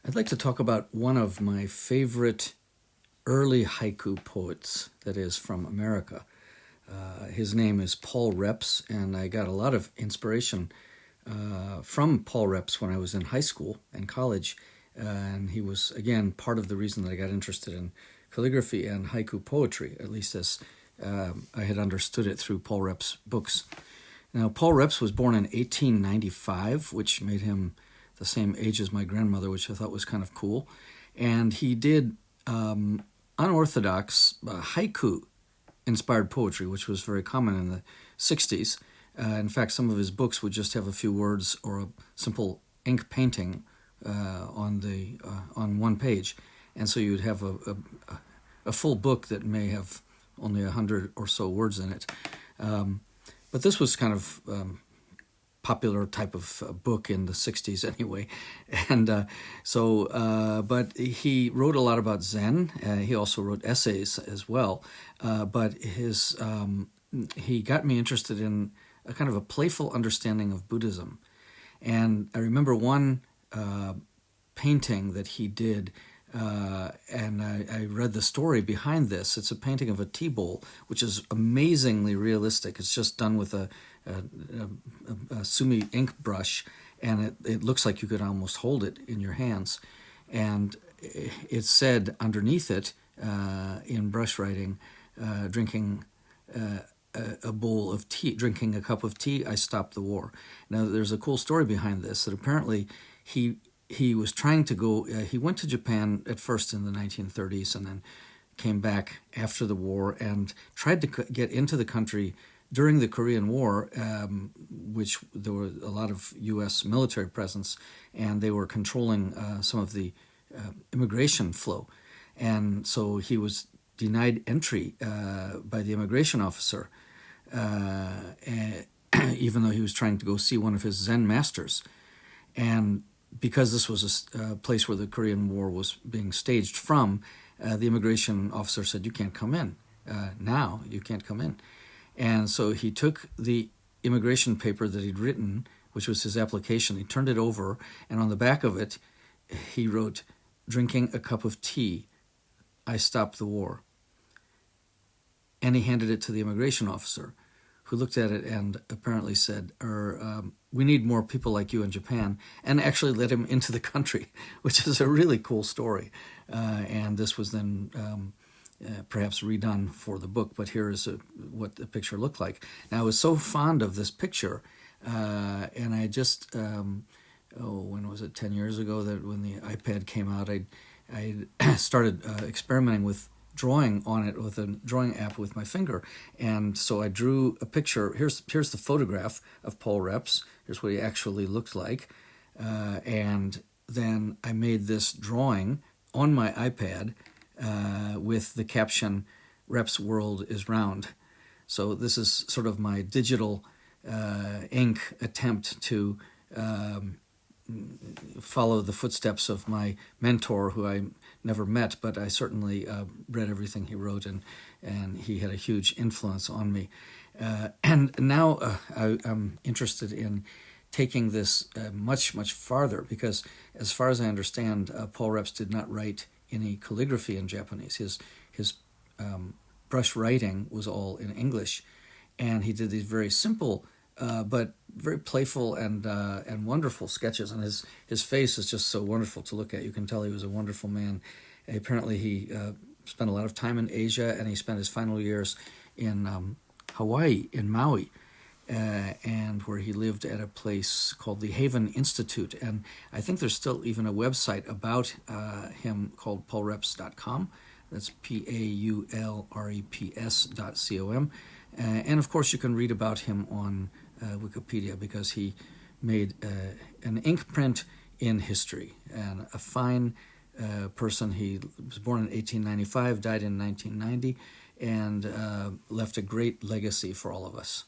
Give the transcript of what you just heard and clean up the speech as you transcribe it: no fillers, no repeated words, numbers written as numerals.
I'd like to talk about one of my favorite early haiku poets, that is, from America. His name is Paul Reps, and I got a lot of inspiration from Paul Reps when I was in high school and college. And he was, again, part of the reason that I got interested in calligraphy and haiku poetry, at least as I had understood it through Paul Reps' books. Now, Paul Reps was born in 1895, which made him the same age as my grandmother, which I thought was kind of cool. And he did unorthodox haiku-inspired poetry, which was very common in the 60s. In fact, some of his books would just have a few words or a simple ink painting on one page. And so you'd have a full book that may have only 100 or so words in it. But this was kind of popular type of book in the 60s anyway. And but he wrote a lot about Zen. He also wrote essays as well. But he got me interested in a kind of a playful understanding of Buddhism. And I remember one painting that he did, and I read the story behind this. It's a painting of a tea bowl, which is amazingly realistic. It's just done with a sumi ink brush, and it looks like you could almost hold it in your hands. And it said underneath it, in brush writing, drinking a bowl of tea, drinking a cup of tea, I stopped the war. Now, there's a cool story behind this, that apparently he was trying to go, he went to Japan at first in the 1930s and then came back after the war and tried to get into the country during the Korean War, which there were a lot of U.S. military presence, and they were controlling some of the immigration flow. And so he was denied entry by the immigration officer, even though he was trying to go see one of his Zen masters. And because this was a place where the Korean War was being staged from, the immigration officer said, "You can't come in. Now, you can't come in." And so he took the immigration paper that he'd written, which was his application, he turned it over, and on the back of it, he wrote, "Drinking a cup of tea, I stopped the war." And he handed it to the immigration officer, who looked at it and apparently said, "We need more people like you in Japan," and actually let him into the country, which is a really cool story. And this was then perhaps redone for the book, but here is what the picture looked like. Now, I was so fond of this picture, and I just, when was it, 10 years ago, that when the iPad came out, I started experimenting with drawing on it with a drawing app with my finger. And so I drew a picture. Here's the photograph of Paul Reps. Here's what he actually looked like. And then I made this drawing on my iPad with the caption, "Reps' world is round." So this is sort of my digital ink attempt to follow the footsteps of my mentor, who I never met, but I certainly read everything he wrote, and he had a huge influence on me. And now I'm interested in taking this much, much farther, because as far as I understand, Paul Reps did not write any calligraphy in Japanese. His brush writing was all in English, and he did these very simple but very playful and wonderful sketches. And his face is just so wonderful to look at. You can tell he was a wonderful man. Apparently, he spent a lot of time in Asia, and he spent his final years in Hawaii, in Maui, and where he lived at a place called the Haven Institute. And I think there's still even a website about him called paulreps.com. That's paulreps.com. And of course, you can read about him on Wikipedia, because he made an ink print in history, and a fine person. He was born in 1895, died in 1990, and left a great legacy for all of us.